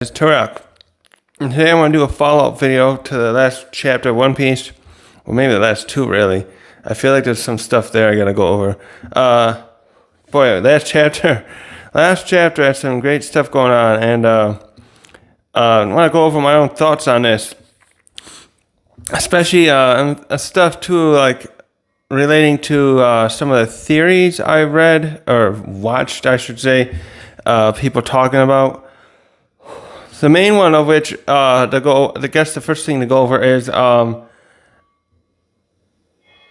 It's Turok. And today I want to do a follow-up video to the last chapter of One Piece. Well, maybe the last two, really. I feel like there's some stuff there I gotta go over. Last chapter had some great stuff going on, and I want to go over my own thoughts on this. Especially stuff, too, like, relating to some of the theories I read, or watched, I should say, people talking about. The main one of which, I guess the first thing to go over is the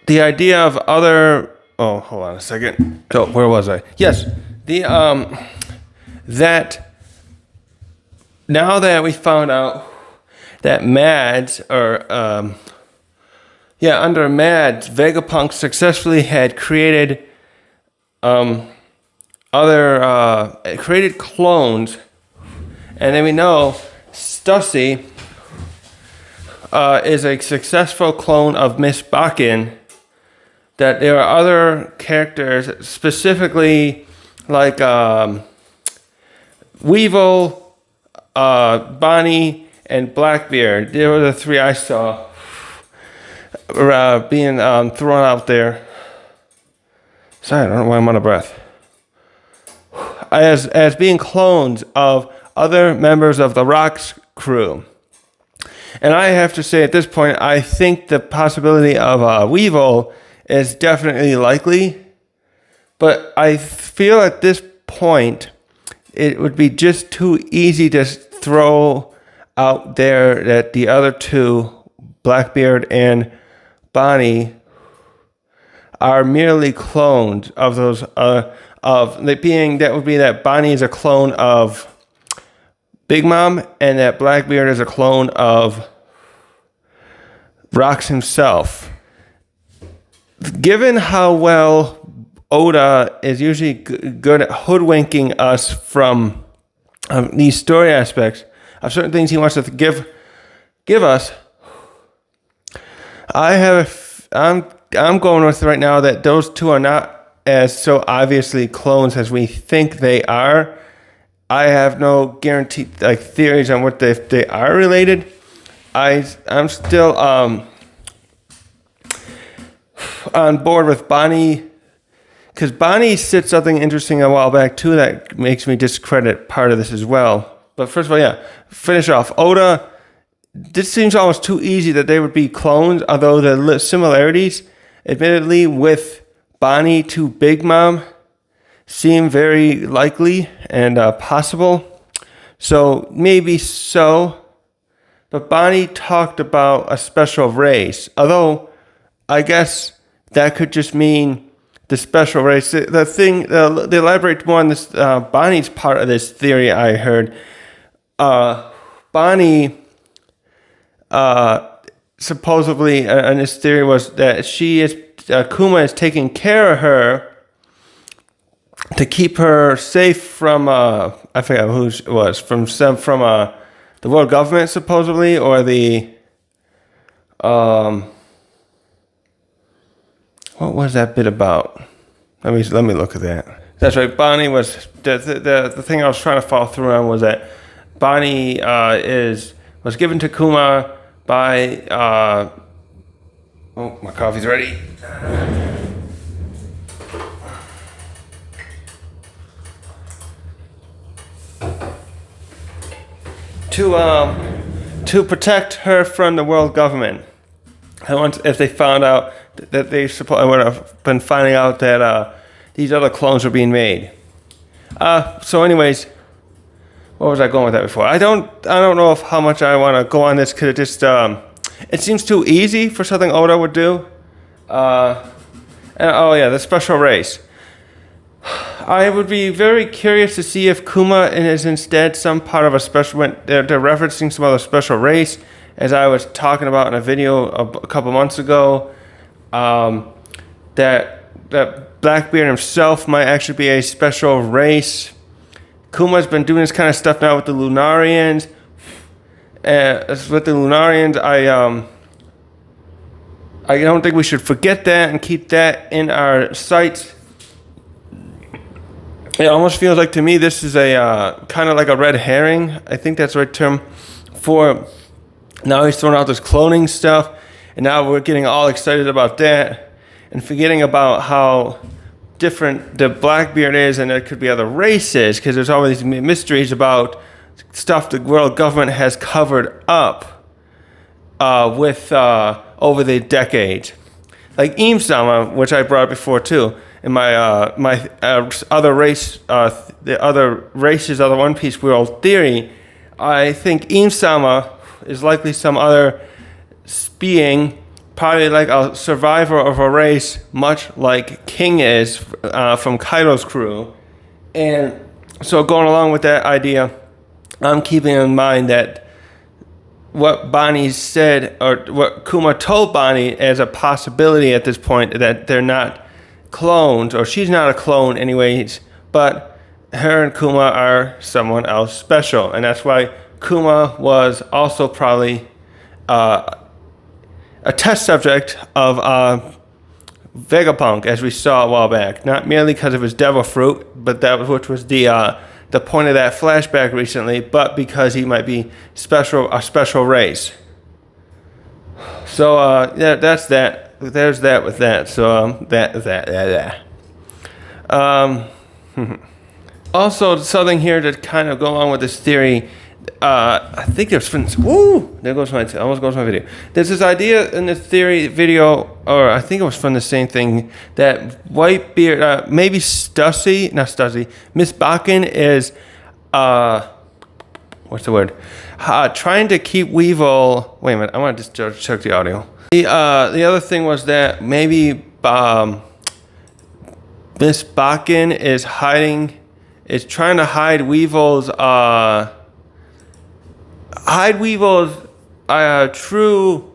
idea of other. Oh, hold on a second. So where was I? Yes, that now that we found out that Mads under Mads, Vegapunk successfully had created created clones. And then we know Stussy is a successful clone of Miss Bakken. That there are other characters, specifically like Weevil, Bonnie, and Blackbeard. They were the three I saw being thrown out there. Sorry, I don't know why I'm out of breath. As being clones of other members of the Rock's crew. And I have to say at this point, I think the possibility of Weevil is definitely likely. But I feel at this point, it would be just too easy to throw out there that the other two, Blackbeard and Bonnie, are merely clones of those, that would be that Bonnie is a clone of Big Mom, and that Blackbeard is a clone of Rox himself. Given how well Oda is usually good at hoodwinking us from these story aspects of certain things he wants to give us, I'm going with right now that those two are not as so obviously clones as we think they are. I have no guaranteed theories on what if they are related. I'm still on board with Bonnie, because Bonnie said something interesting a while back too that makes me discredit part of this as well. But first of all, finish off. Oda, this seems almost too easy that they would be clones, although the similarities, admittedly, with Bonnie to Big Mom seem very likely and possible. So maybe so. But Bonnie talked about a special race. Although I guess that could just mean the special race. They elaborate more on this Bonnie's part of this theory I heard. Bonnie supposedly in this theory was that Kuma is taking care of her to keep her safe from I forget who it was, from the world government supposedly, or the what was that bit about? Let me look at that. That's right. Bonnie was the thing I was trying to follow through on was that Bonnie was given to Kuma by oh, my coffee's ready. To protect her from the world government. And if they found out that would have been finding out that these other clones were being made. So anyways, what was I going with that before? I don't know how much I want to go on this, because it just it seems too easy for something Oda would do. The special race. I would be very curious to see if Kuma is instead some part of a special. They're referencing some other special race, as I was talking about in a video a couple months ago. That Blackbeard himself might actually be a special race. Kuma's been doing this kind of stuff now with the Lunarians. I don't think we should forget that and keep that in our sights. it almost feels like to me this is a kind of like a red herring. I think that's the right term for. Now he's throwing out this cloning stuff, and now we're getting all excited about that and forgetting about how different the Blackbeard is, and there could be other races, because there's all these mysteries about stuff the world government has covered up with over the decades. Like Eamsama, which I brought up before too, in my other race, the other races, other One Piece world theory. I think Eamsama is likely some other being, probably like a survivor of a race, much like King is from Kaido's crew. And so going along with that idea, I'm keeping in mind that what Bonnie said, or what Kuma told Bonnie as a possibility at this point, that they're not clones, or she's not a clone anyways, but her and Kuma are someone else special. And that's why Kuma was also probably a test subject of Vegapunk, as we saw a while back. Not merely because of his devil fruit, but that which was the point of that flashback recently, but because he might be a special race. So yeah, that's that. There's that with that. So also something here to kind of go along with this theory. I think there's there goes my almost goes my video. There's this idea in the theory video, or I think it was from the same thing, that Whitebeard, maybe Miss Bakken is what's the word? Trying to keep Weevil. Wait a minute, I want to just check the audio. The other thing was that maybe Miss Bakken is trying to hide Weevil's true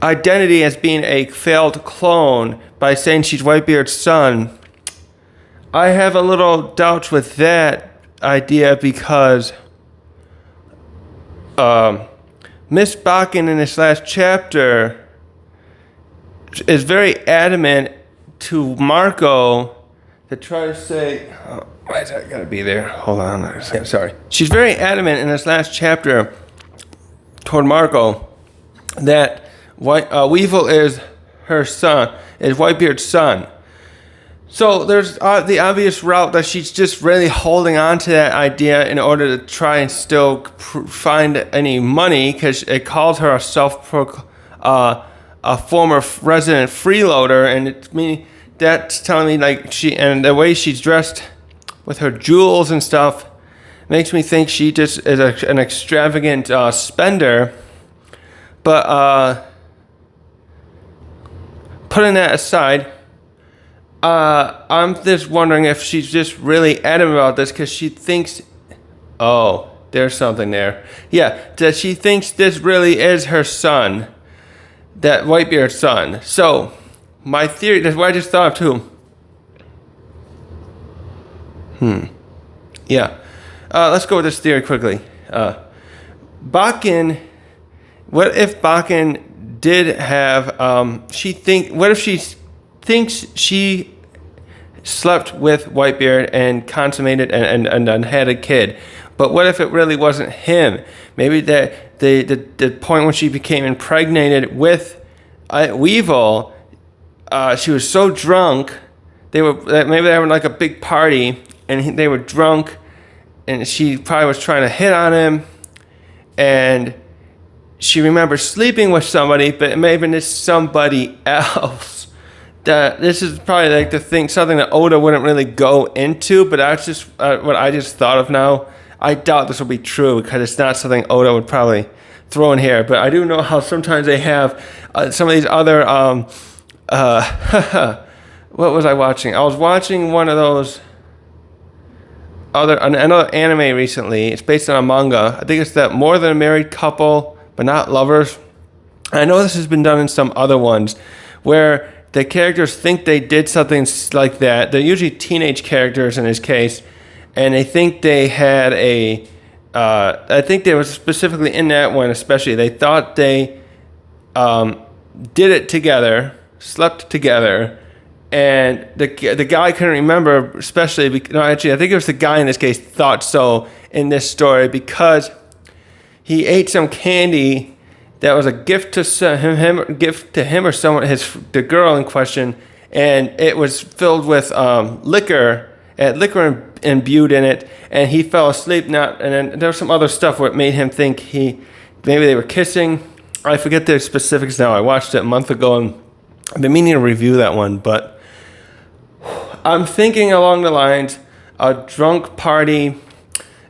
identity as being a failed clone by saying she's Whitebeard's son. I have a little doubts with that idea because Miss Bakken in this last chapter is very adamant to Marco to try to say, why is that gotta be there? Hold on a second, sorry. She's very adamant in this last chapter toward Marco that Weevil is her son, is Whitebeard's son. So there's the obvious route that she's just really holding on to that idea in order to try and still find any money, because it calls her a former resident freeloader, and that's telling me like and the way she's dressed with her jewels and stuff makes me think she just is an extravagant spender. But putting that aside, I'm just wondering if she's just really adamant about this because she thinks, oh, there's something there. Yeah, that she thinks this really is her son, that Whitebeard's son. So, my theory, that's what I just thought of too. Yeah. Let's go with this theory quickly. Bakken, what if Bakken did have, what if she thinks she slept with Whitebeard and consummated and had a kid, but what if it really wasn't him? Maybe that the point when she became impregnated with Weevil, she was so drunk, maybe they were having like a big party, and they were drunk, and she probably was trying to hit on him, and she remembers sleeping with somebody, but it may have been just somebody else. This is probably like something that Oda wouldn't really go into, but that's just what I just thought of now. I doubt this will be true because it's not something Oda would probably throw in here. But I do know how sometimes they have some of these other. What was I watching? I was watching one of those another anime recently. It's based on a manga. I think it's that More Than a Married Couple, but not lovers. I know this has been done in some other ones where the characters think they did something like that. They're usually teenage characters in this case, and they think they had I think they were specifically in that one especially, they thought they did it together, slept together, And the guy couldn't remember, especially no, actually, I think it was the guy in this case thought so in this story because he ate some candy that was a gift to him or someone, the girl in question, and it was filled with liquor. It had liquor imbued in it, and he fell asleep. And then there was some other stuff what made him think maybe they were kissing. I forget the specifics now. I watched it a month ago, and I've been meaning to review that one, but I'm thinking along the lines, a drunk party,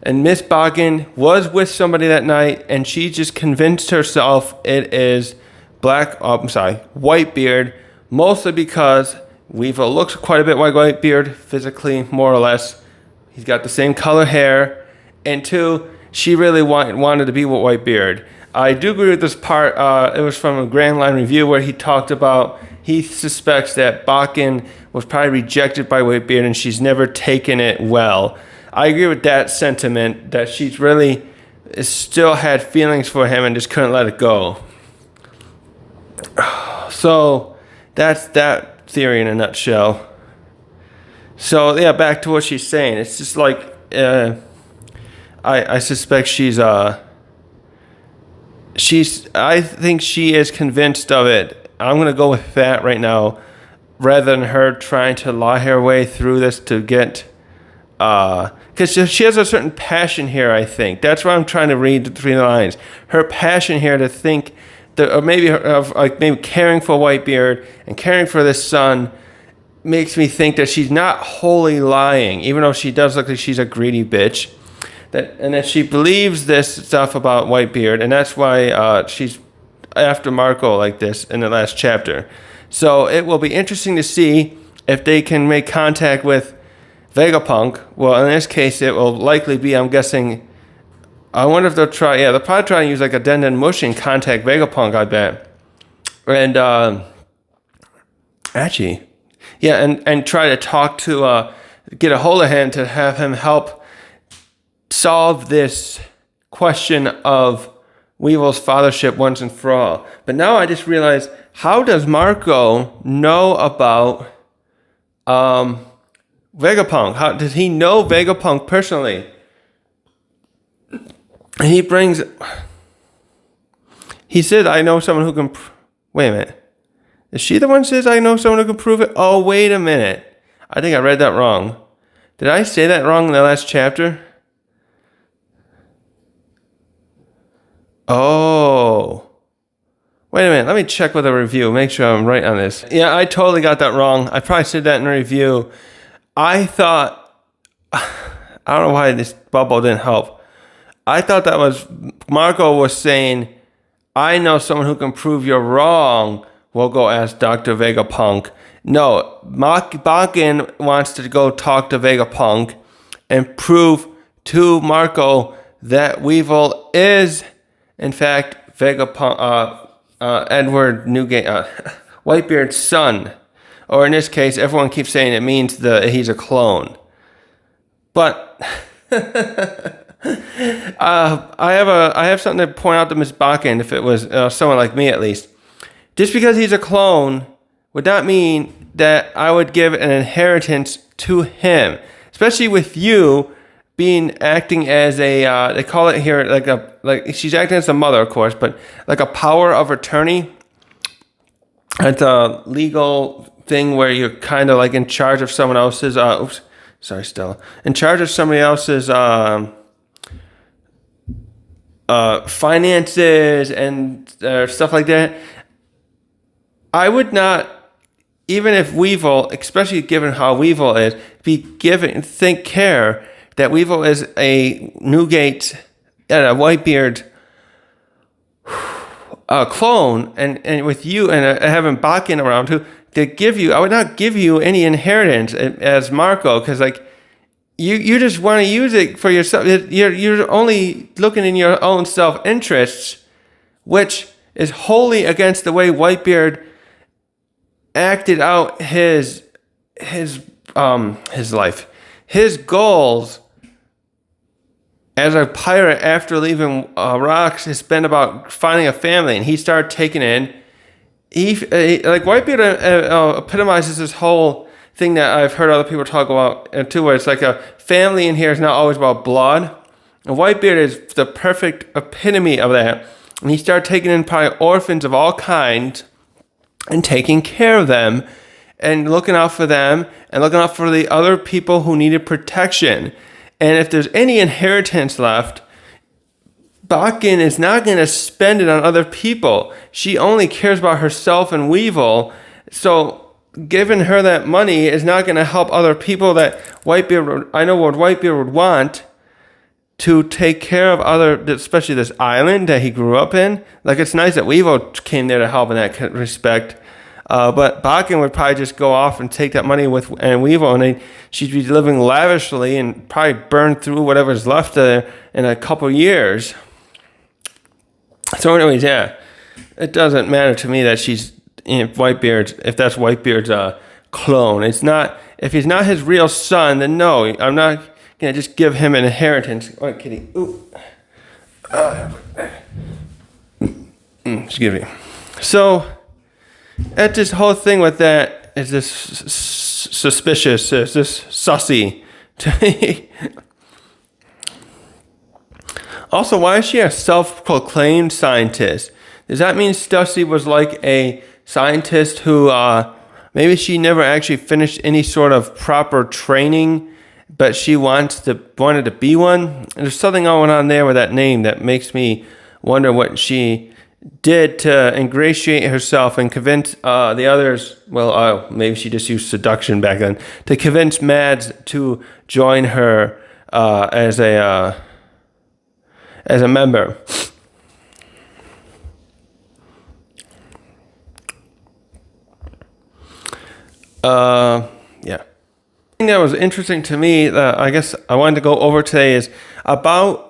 and Miss Bakken was with somebody that night, and she just convinced herself it is Whitebeard, mostly because Weevil looks quite a bit like Whitebeard, physically, more or less. He's got the same color hair, and two, she really wanted to be with Whitebeard. I do agree with this part. It was from a Grand Line review where he talked about he suspects that Bakken was probably rejected by Whitebeard and she's never taken it well. I agree with that sentiment, that she's really still had feelings for him and just couldn't let it go. So that's that theory in a nutshell. So yeah, back to what she's saying. It's just like I suspect I think she is convinced of it. I'm going to go with that right now, rather than her trying to lie her way through this to get, because she has a certain passion here, I think. That's what I'm trying to read between the lines. Her passion here to think, or maybe caring for Whitebeard and caring for this son makes me think that she's not wholly lying, even though she does look like she's a greedy bitch. That she believes this stuff about Whitebeard, and that's why she's after Marco like this in the last chapter. So it will be interesting to see if they can make contact with Vegapunk. Well, in this case, it will likely be, I'm guessing, I wonder if they'll they'll probably try and use like a Denden Mush and contact Vegapunk, I bet. And, and try to talk to, get a hold of him to have him help solve this question of Weevil's fathership once and for all. But now I just realized, how does Marco know about Vegapunk? How does he know Vegapunk personally? He said, I know someone who can... Wait a minute. Is she the one who says, I know someone who can prove it? Oh, wait a minute. I think I read that wrong. Did I say that wrong in the last chapter? Oh. Wait a minute. Let me check with a review. Make sure I'm right on this. Yeah, I totally got that wrong. I probably said that in a review. I thought... I don't know why this bubble didn't help. I thought that was... Marco was saying, I know someone who can prove you're wrong. We'll go ask Dr. Vegapunk. No, Bakken wants to go talk to Vegapunk and prove to Marco that Weevil is... in fact, Vegapunk, Edward Newgate, Whitebeard's son. Or in this case, everyone keeps saying it means he's a clone. But I have something to point out to Miss Bakken, if it was someone like me at least. Just because he's a clone would not mean that I would give an inheritance to him. Especially with you acting as a they call it here like she's acting as a mother, of course, but like a power of attorney. It's a legal thing where you're kind of like in charge of someone else's Stella, in charge of somebody else's finances and stuff like that. I would not, even if Weevil, especially given how Weevil is, think care that Weevil is a Newgate and a Whitebeard clone, and with you and having Bakken around to give you, I would not give you any inheritance as Marco, because like you just want to use it for yourself. You're only looking in your own self-interests, which is wholly against the way Whitebeard acted out his life, his goals as a pirate after leaving rocks has been about finding a family, and he started taking in. like Whitebeard epitomizes this whole thing that I've heard other people talk about too, where it's like a family in here is not always about blood. And Whitebeard is the perfect epitome of that. And he started taking in probably orphans of all kinds and taking care of them and looking out for them and looking out for the other people who needed protection. And if there's any inheritance left, Bakken is not going to spend it on other people. She only cares about herself and Weevil. So giving her that money is not going to help other people that Whitebeard, I know what Whitebeard would want to take care of other, especially this island that he grew up in. Like, it's nice that Weevil came there to help in that respect. But Bakken would probably just go off and take that money with and Weevil, and she'd be living lavishly and probably burn through whatever's left there in a couple years. So anyways, yeah, it doesn't matter to me that she's if that's Whitebeard's clone. It's not, if he's not his real son, then no, I'm not gonna just give him an inheritance. Oh, kitty. Ooh. Excuse me. So, at this whole thing with that is this suspicious, is this sussy to me. Also, why is she a self-proclaimed scientist? Does that mean Stussy was like a scientist who maybe she never actually finished any sort of proper training, but she wanted to be one? And there's something going on there with that name that makes me wonder what she did to ingratiate herself and convince the others. Well, maybe she just used seduction back then to convince Mads to join her as a member. Yeah. The thing that was interesting to me, I guess I wanted to go over today, is about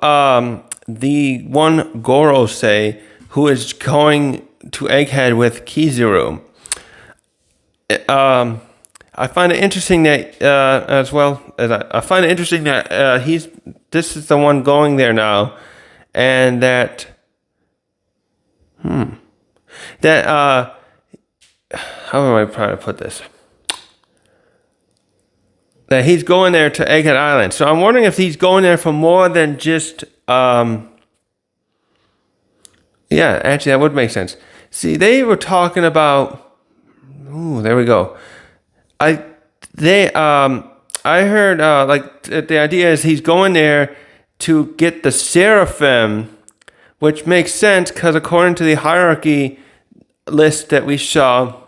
the one Gorosei who is going to Egghead with Kizaru. I find it interesting that, as well as I find it interesting that this is the one going there now, and that, how am I trying to put this? That he's going there to Egghead Island. So I'm wondering if he's going there for more than just, yeah, actually that would make sense. See, they were talking about, there we go. I heard, like, the idea is he's going there to get the Seraphim, which makes sense because according to the hierarchy list that we saw,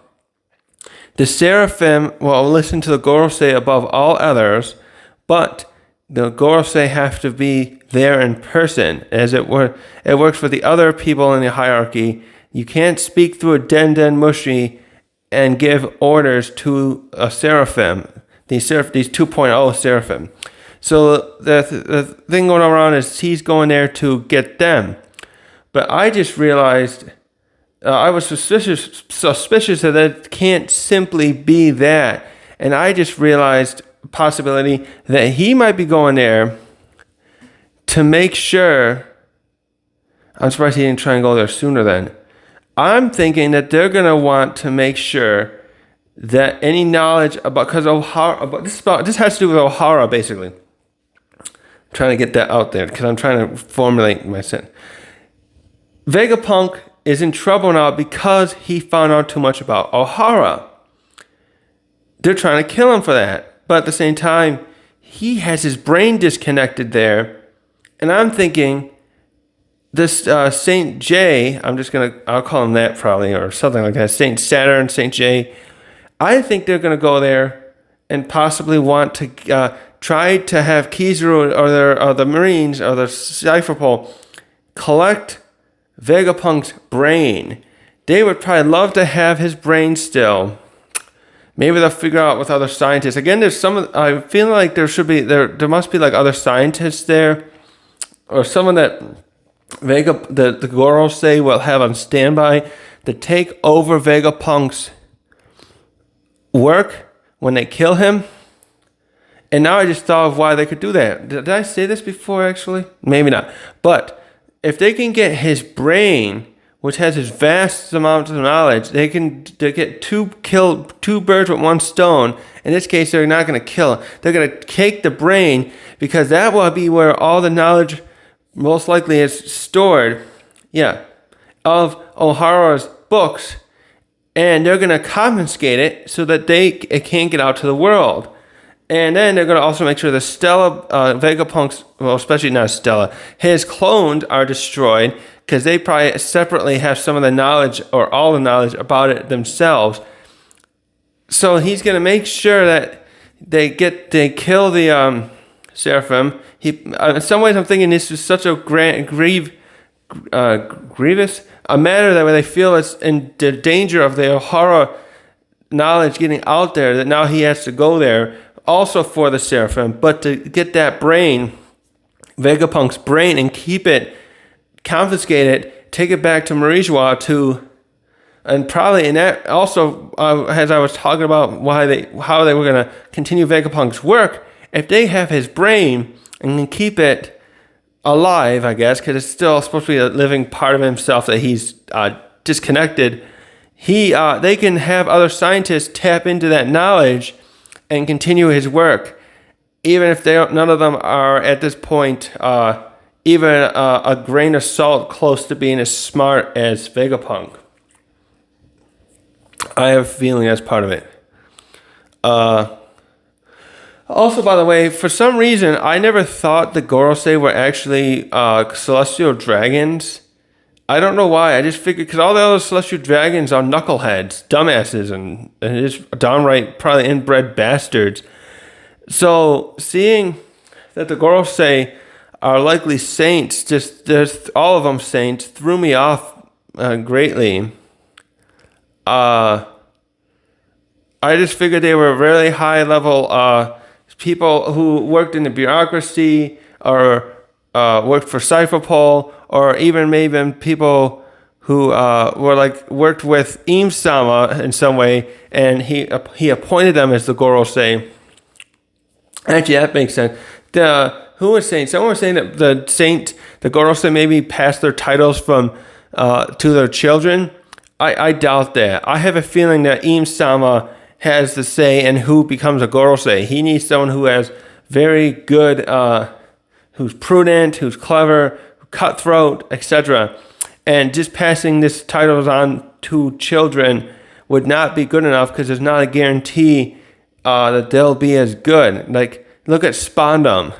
the Seraphim will listen to the Gorosei above all others, but the Gorosei have to be there in person, as it works for the other people in the hierarchy. You can't speak through a Den Mushi and give orders to a Seraphim, these 2.0 Seraphim. So the thing going around is he's going there to get them. But I just realized, I was suspicious that it can't simply be that. And I just realized a possibility that he might be going there to make sure. I'm surprised he didn't try and go there sooner then. I'm thinking that they're going to want to make sure that any knowledge about, because this has to do with O'Hara, basically. I'm trying to get that out there because I'm trying to formulate my sentence. Vegapunk is in trouble now because he found out too much about O'Hara. They're trying to kill him for that. But at the same time, he has his brain disconnected there. And I'm thinking, this Saint J, I'll call him that probably, or something like that, Saint Saturn, Saint J. I think they're going to go there and possibly want to try to have Kizaru or the Marines or the Cypher Pole collect Vegapunk's brain. They would probably love to have his brain still. Maybe they'll figure out with other scientists. Again, I feel like there must be like other scientists there, or someone that the Gorosei will have on standby to take over Vegapunk's work when they kill him. And now I just thought of why they could do that. Did I say this before, actually? Maybe not. But if they can get his brain, which has this vast amount of knowledge, they get kill two birds with one stone. In this case, they're not going to kill it. They're going to take the brain, because that will be where all the knowledge most likely is stored. Yeah, of O'Hara's books, and they're going to confiscate it so that it can't get out to the world. And then they're going to also make sure the Stella Vegapunk's, well, especially not Stella, his clones are destroyed, because they probably separately have some of the knowledge or all the knowledge about it themselves. So he's going to make sure that they kill the Seraphim. In some ways, I'm thinking this is such a grievous a matter that where they feel it's in the danger of the O'Hara knowledge getting out there, that now he has to go there also for the Seraphim, but to get that brain, Vegapunk's brain, and keep it, confiscate it, take it back to Marijois and probably, and that also, as I was talking about how they were going to continue Vegapunk's work, if they have his brain and can keep it alive, I guess, because it's still supposed to be a living part of himself that he's disconnected, they can have other scientists tap into that knowledge and continue his work, even if none of them are at this point even a grain of salt close to being as smart as Vegapunk. I have a feeling that's part of it. Also, by the way, for some reason, I never thought the Gorosei were actually celestial dragons. I don't know why. I just figured, because all the other celestial dragons are knuckleheads, dumbasses, and just downright probably inbred bastards. So seeing that the Gorosei are likely saints, there's all of them saints, threw me off greatly. I just figured they were really high level people who worked in the bureaucracy or worked for Cypherpole, or even maybe people who worked with Im-sama in some way, and he appointed them as the Gorosei. Actually, that makes sense. Who was saying? Someone was saying that the Gorosei maybe passed their titles from to their children. I doubt that. I have a feeling that Im-sama has the say in who becomes a Gorosei. He needs someone who has very good, who's prudent, who's clever, cutthroat, etc. And just passing this titles on to children would not be good enough, because there's not a guarantee that they'll be as good. Like, look at Spondum.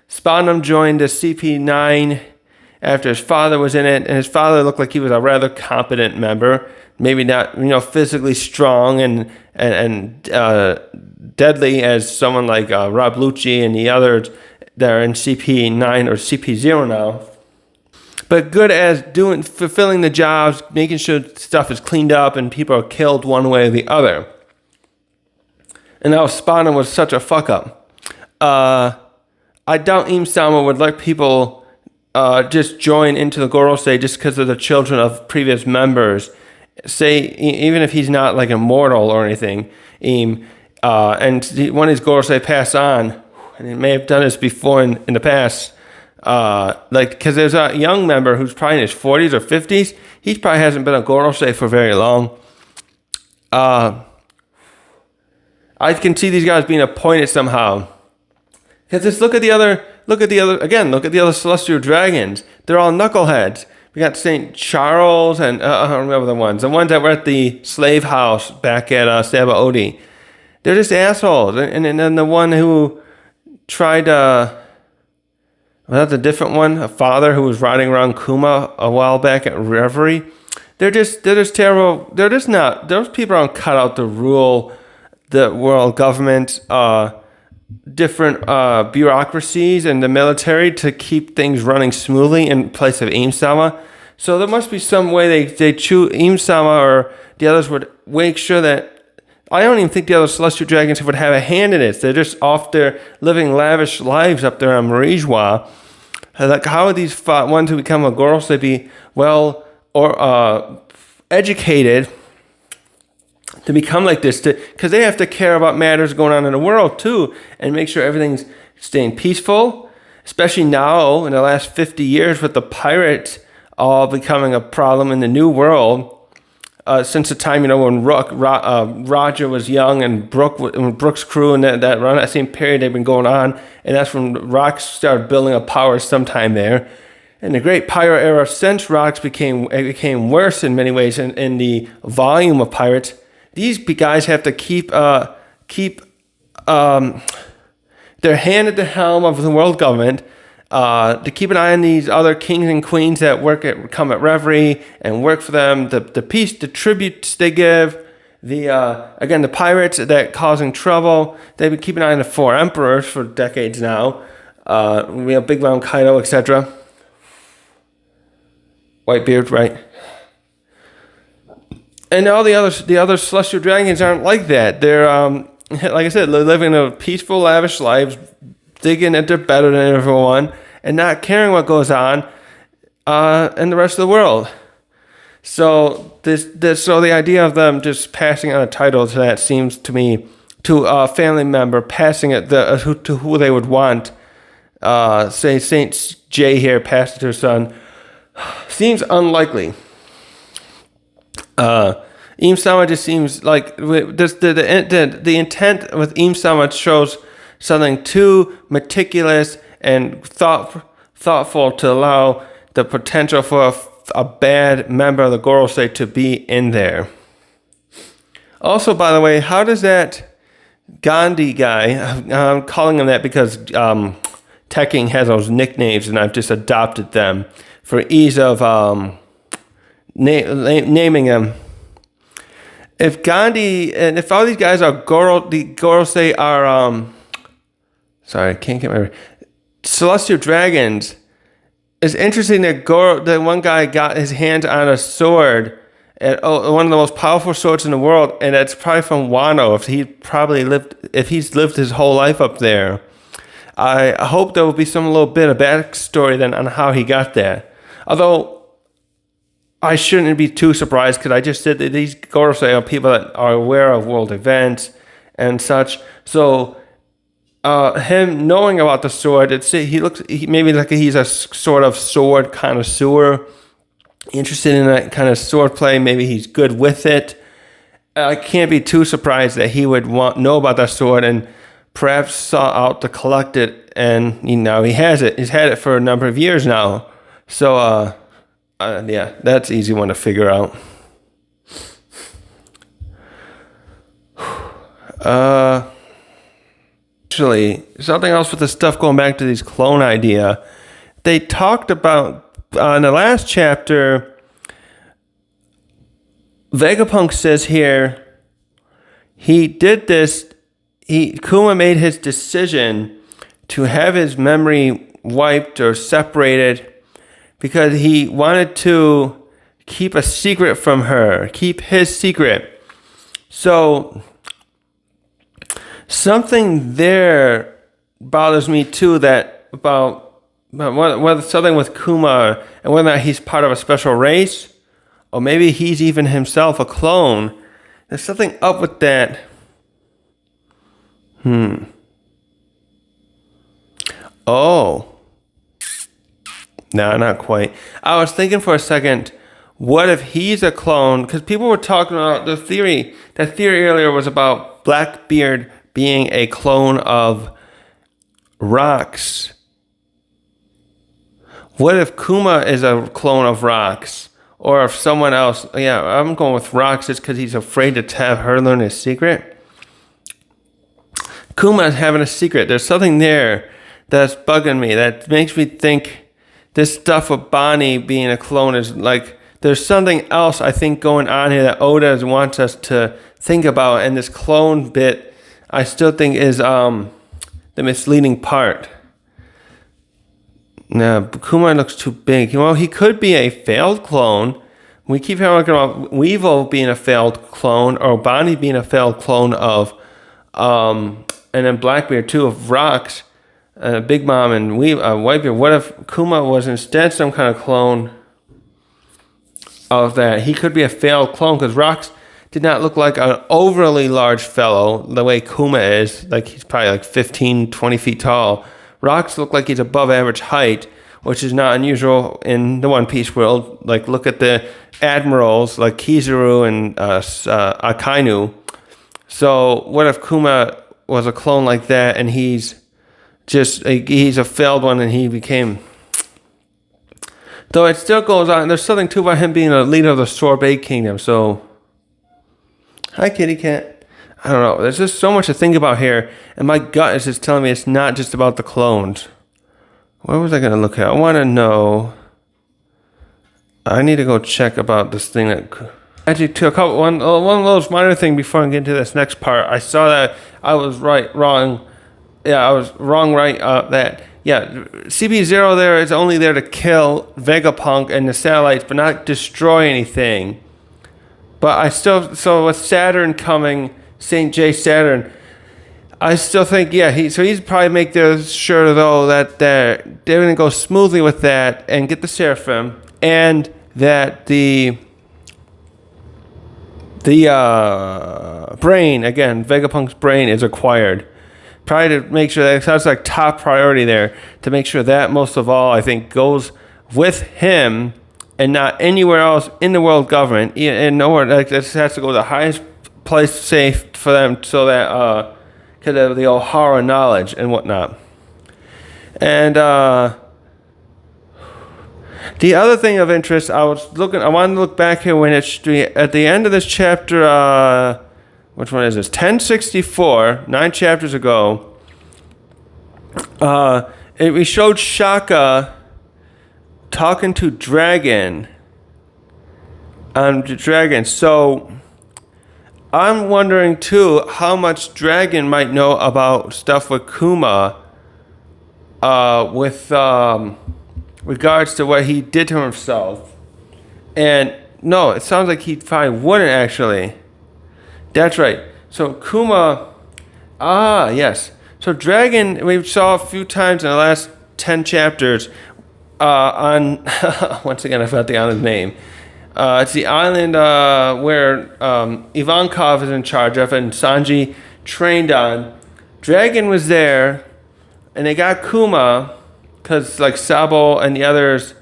Spondum joined the CP9 after his father was in it, and his father looked like he was a rather competent member. Maybe not, physically strong and deadly as someone like Rob Lucci and the others that are in CP9 or CP0 now. But good as fulfilling the jobs, making sure stuff is cleaned up and people are killed one way or the other. And now Spana was such a fuck up. I doubt Im-sama would let people just join into the Gorosei just because of the children of previous members. Say, even if he's not like immortal or anything, and one of these Gorosei pass on, and he may have done this before in the past, because there's a young member who's probably in his 40s or 50s. He probably hasn't been a Gorosei for very long. I can see these guys being appointed somehow. Because just look at the other celestial dragons. They're all knuckleheads. We got St. Charles and I don't remember the ones that were at the slave house back at Sabaody. They're just assholes. And then the one who tried was that the different one? A father who was riding around Kuma a while back at Reverie. They're just terrible. They're just not. Those people aren't cut out to rule the world government, different bureaucracies and the military to keep things running smoothly in place of Im-sama. So there must be some way they choose Im-sama or the others would make sure that. I don't even think the other celestial dragons would have a hand in it. They're just off there living lavish lives up there on Marijois. Like, how would these ones who become a Gorosei be well or educated to become like this? Because they have to care about matters going on in the world too, and make sure everything's staying peaceful. Especially now in the last 50 years with the pirates all becoming a problem in the New World. Since the time, when Roger was young and Brooks' crew and that same period they've been going on, and that's when Rocks started building up power sometime there. In the Great Pirate Era, since Rocks became worse in many ways in the volume of pirates, these guys have to keep their hand at the helm of the world government, to keep an eye on these other kings and queens that come at Reverie and work for them, the tributes they give, the pirates that causing trouble. They've been keeping an eye on the 4 emperors for decades now. We have Big Mom Kaido, etc. Whitebeard, right? And all the other celestial dragons aren't like that. They're like I said, living a peaceful, lavish lives, thinking that they're better than everyone, and not caring what goes on in the rest of the world. So so the idea of them just passing on a title to that seems to me, to a family member passing it to who they would want, say Saint J here passed it to her son, seems unlikely. Im-sama just seems like the intent with Im-sama shows something too meticulous and thoughtful to allow the potential for a bad member of the Gorosei to be in there. Also, by the way, how does that Gandhi guy, I'm calling him that because Tekking has those nicknames and I've just adopted them for ease of naming him. If Gandhi and if all these guys are the Gorosei are sorry, I can't get my celestial dragons. It's interesting that that one guy got his hands on a sword, one of the most powerful swords in the world, and it's probably from Wano. If he's lived his whole life up there, I hope there will be some little bit of backstory then on how he got there. Although I shouldn't be too surprised because I just said that these Gorosei are people that are aware of world events and such. So him knowing about the sword, maybe like he's a sort of sword connoisseur, interested in that kind of sword play. Maybe he's good with it. I can't be too surprised that he would know about that sword and perhaps sought out to collect it. And he has it. He's had it for a number of years now. So yeah, that's an easy one to figure out. Actually, something else with the stuff going back to these clone idea. They talked about, in the last chapter, Vegapunk says here, he did this, Kuma made his decision to have his memory wiped or separated because he wanted to keep a secret from her, keep his secret. So something there bothers me too, about whether something with Kuma and whether or not he's part of a special race, or maybe he's even himself a clone. There's something up with that. Oh. No, not quite. I was thinking for a second, what if he's a clone? Because people were talking about the theory. That theory earlier was about Blackbeard being a clone of Rocks. What if Kuma is a clone of Rocks? Or if someone else... Yeah, I'm going with Rocks just because he's afraid to have her learn his secret. Kuma is having a secret. There's something there that's bugging me. That makes me think this stuff with Bonnie being a clone is like... There's something else, I think, going on here that Oda wants us to think about. And this clone bit, I still think, is the misleading part. No, Kuma looks too big. Well, he could be a failed clone. We keep talking about Weevil being a failed clone, or Bonnie being a failed clone of, and then Blackbeard too, of Rocks, Big Mom, and Whitebeard. What if Kuma was instead some kind of clone of that? He could be a failed clone because Rocks did not look like an overly large fellow the way Kuma is. Like he's probably like 15, 20 feet tall. Rocks look like he's above average height, which is not unusual in the One Piece world. Like, look at the admirals like Kizaru and Akainu. So what if Kuma was a clone like that, and he's a failed one, and he became... Though it still goes on, there's something too about him being a leader of the Sorbet Kingdom, so... Hi, kitty cat. I don't know, there's just so much to think about here, and my gut is just telling me it's not just about the clones. What was I going to look at? I want to know... I need to go check about this thing that... Actually, one of those minor thing before I get into this next part. I saw that I was wrong. Yeah, I was wrong, right, that... Yeah, CP0 there is only there to kill Vegapunk and the satellites, but not destroy anything. But so with Saturn coming, Saint Saturn, I still think, yeah, he's probably make sure, though, that they're going to go smoothly with that and get the Seraphim, and that the brain, again, Vegapunk's brain is acquired. Probably to make sure that's like top priority there, to make sure that most of all, I think, goes with him and not anywhere else in the world government. And nowhere, like, this has to go to the highest place safe for them, so that because of the Ohara knowledge and whatnot. And the other thing of interest, I wanted to look back here when it's at the end of this chapter. Which one is this? 1064, 9 chapters ago. We showed Shaka talking to Dragon. So I'm wondering too how much Dragon might know about stuff with Kuma, with regards to what he did to himself. And no, it sounds like he probably wouldn't actually. That's right. So Kuma, yes. So Dragon, we saw a few times in the last 10 chapters on, once again I forgot the island name. It's the island where Ivankov is in charge of and Sanji trained on. Dragon was there, and they got Kuma because like Sabo and the others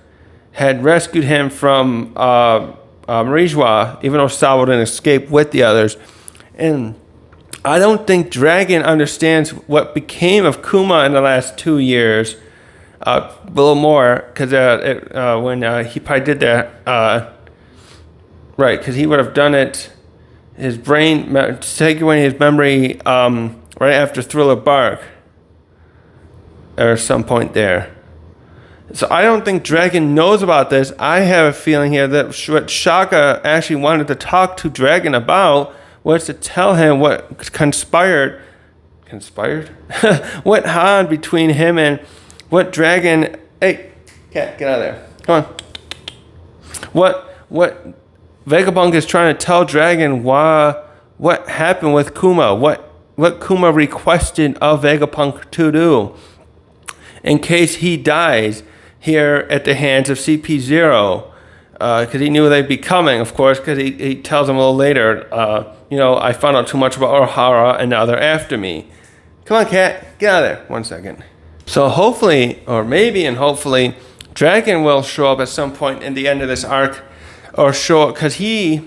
had rescued him from Marijua, even though Sabo didn't escape with the others. And I don't think Dragon understands what became of Kuma in the last 2 years. A little more, because when he probably did that, right, because he would have done it, his brain, taking away his memory right after Thriller Bark, or some point there. So I don't think Dragon knows about this. I have a feeling here that what Shaka actually wanted to talk to Dragon about was to tell him what conspired? What had between him and what Dragon... Hey, cat, get out of there. Come on. What Vegapunk is trying to tell Dragon what happened with Kuma, what Kuma requested of Vegapunk to do in case he dies here at the hands of CP0, because he knew they'd be coming, of course, because he tells him a little later, I found out too much about Ohara, and now they're after me. Come on, cat, get out of there. 1 second. So hopefully, Dragon will show up at some point in the end of this arc, or show up, because he,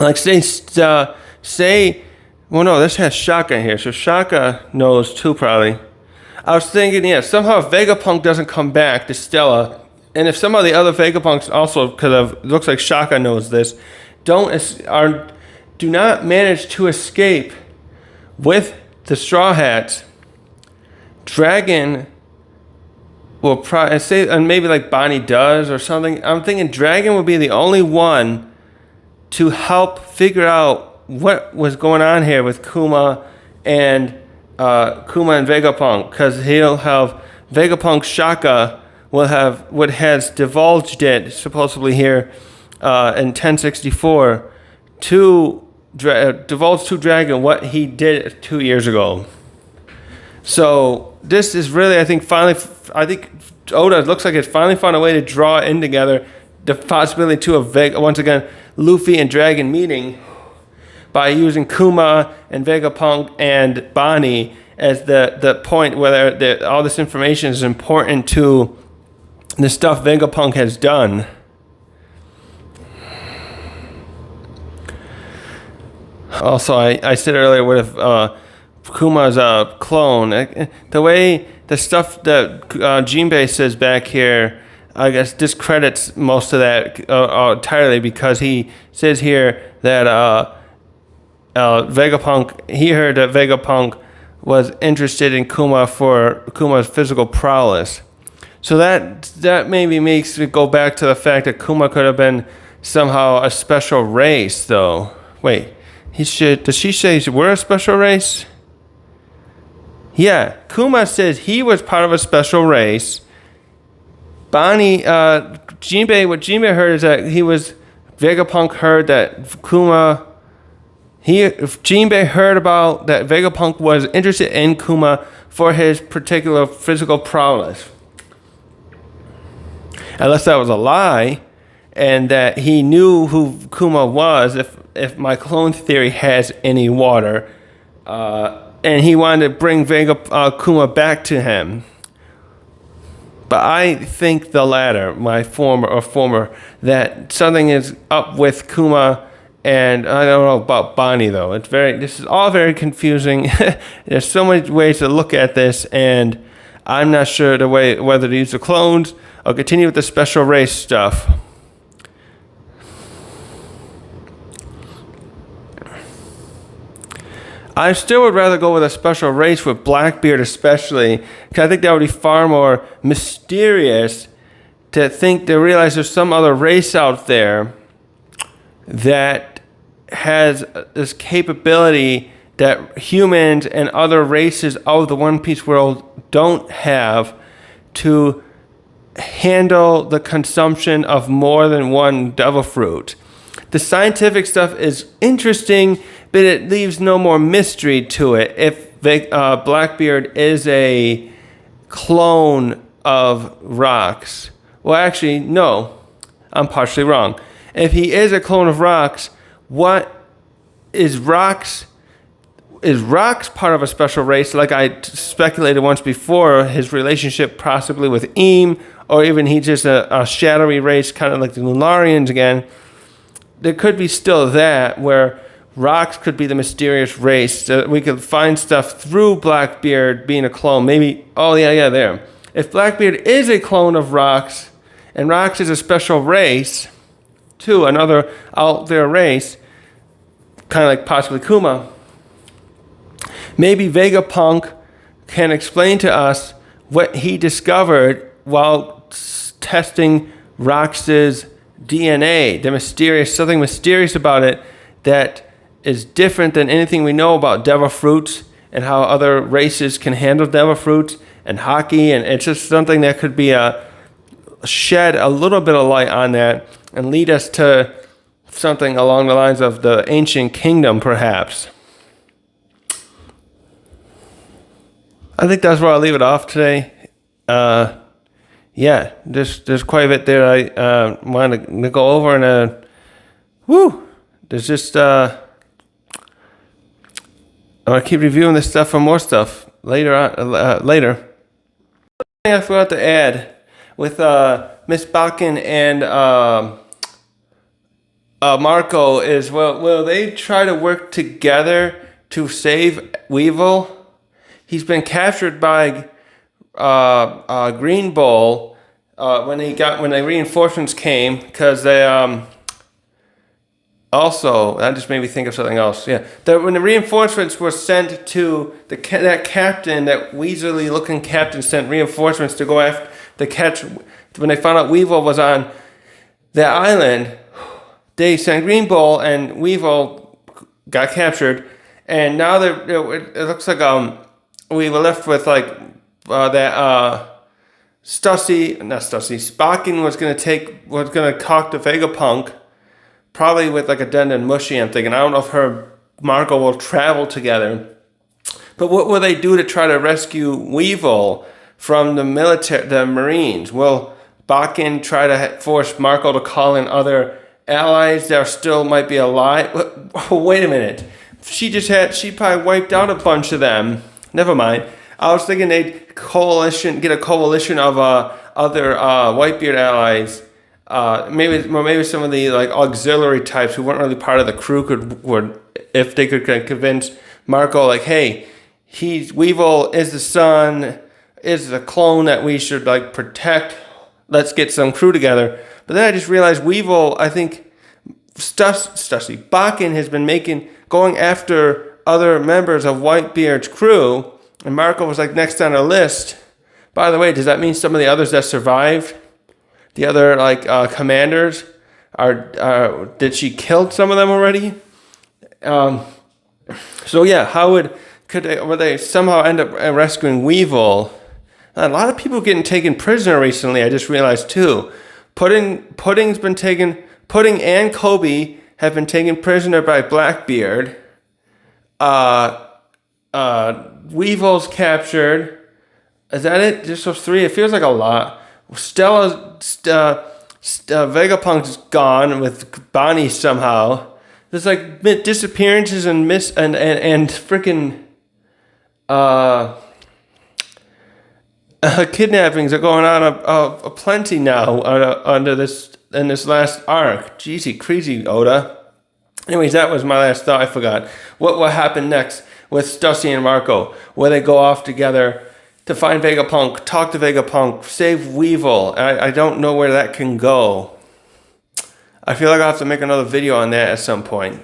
like, well, no, this has Shaka here, so Shaka knows too, probably. I was thinking, somehow if Vegapunk doesn't come back to Stella, and if some of the other Vegapunks also, because it looks like Shaka knows this, do not manage to escape with the Straw Hats, Dragon will probably say, and maybe like Bonnie does or something. I'm thinking Dragon would be the only one to help figure out what was going on here with Kuma and Vegapunk, because he'll have Vegapunk Shaka has divulged it supposedly here in 1064 to divulge to Dragon what he did 2 years ago. So this is really, I think Oda looks like it's finally found a way to draw in together the possibility to once again Luffy and Dragon meeting by using Kuma and Vegapunk and Bonnie as the point whether all this information is important to the stuff Vegapunk has done. Also, I said earlier, what if Kuma's a clone? The way the stuff that Jinbei says back here, I guess, discredits most of that entirely, because he says here that Vegapunk, he heard that Vegapunk was interested in Kuma for Kuma's physical prowess. So that maybe makes it go back to the fact that Kuma could have been somehow a special race, though. Wait, does she say we're a special race? Yeah, Kuma says he was part of a special race. Bonnie, what Jinbei heard is that Vegapunk heard that Jinbei heard about that Vegapunk was interested in Kuma for his particular physical prowess. Unless that was a lie, and that he knew who Kuma was, if my clone theory has any water, and he wanted to bring Kuma back to him. But I think the latter, my former, that something is up with Kuma, and I don't know about Bonnie though. This is all very confusing. There's so many ways to look at this, and I'm not sure whether to use the clones or continue with the special race stuff. I still would rather go with a special race with Blackbeard, especially, because I think that would be far more mysterious to realize there's some other race out there that has this capability that humans and other races of the One Piece world don't have, to handle the consumption of more than one devil fruit. The scientific stuff is interesting, but it leaves no more mystery to it. If Blackbeard is a clone of Rocks, well, actually, no, I'm partially wrong. If he is a clone of Rocks, what is Rocks? Is Rocks part of a special race? Like I speculated once before, his relationship possibly with Eam, or even he's just a shadowy race, kind of like the Lunarians again. There could be still that, where Rocks could be the mysterious race. We could find stuff through Blackbeard being a clone. Maybe, there. If Blackbeard is a clone of Rocks, and Rocks is a special race, too, another out there race, kind of like possibly Kuma, maybe Vegapunk can explain to us what he discovered while testing Rocks' DNA, something mysterious about it that is different than anything we know about devil fruits and how other races can handle devil fruits and hockey, and it's just something that could be shed a little bit of light on that and lead us to something along the lines of the ancient kingdom, perhaps. I think that's where I'll leave it off today. There's quite a bit there I wanted to go over, and there's just I'm gonna keep reviewing this stuff for more stuff later on. Later, I forgot to add with Miss Bakken and Marco is, will they try to work together to save Weevil? He's been captured by Green Bull when the reinforcements came, because they also, that just made me think of something else. Yeah, when the reinforcements were sent to that captain, that weaselly looking captain sent reinforcements to go after the catch. When they found out Weevil was on that island, they sent Green Bull, and Weevil got captured, and now it looks like we were left with Spocken was gonna talk to Vegapunk, probably with like a Den and Mushy, I'm thinking. I don't know if Marco will travel together. But what will they do to try to rescue Weevil from the Marines? Will Bakken try to force Marco to call in other allies that still might be alive? Wait a minute. She probably wiped out a bunch of them Never mind. I was thinking they'd get a coalition of other Whitebeard allies. Maybe some of the like auxiliary types who weren't really part of the crew would if they could convince Marco like, hey, Weevil is the son, is the clone that we should like protect. Let's get some crew together. But then I just realized Weevil, I think Bakken has been going after other members of Whitebeard's crew, and Marco was like next on our list. By the way, does that mean some of the others that survived, the other like commanders, did she kill some of them already? So yeah, how would they somehow end up rescuing Weevil? A lot of people getting taken prisoner recently. I just realized too. Pudding and Kobe have been taken prisoner by Blackbeard. Weevil's captured. Is that it? Just those three? It feels like a lot. Vegapunk's gone with Bonnie somehow. There's like disappearances and freaking kidnappings are going on aplenty now under this in this last arc. Jeezy, crazy Oda. Anyways, that was my last thought. I forgot what happened next with Stussy and Marco. Where they go off together to find Vegapunk, talk to Vegapunk, save Weevil. I don't know where that can go. I feel like I'll have to make another video on that at some point.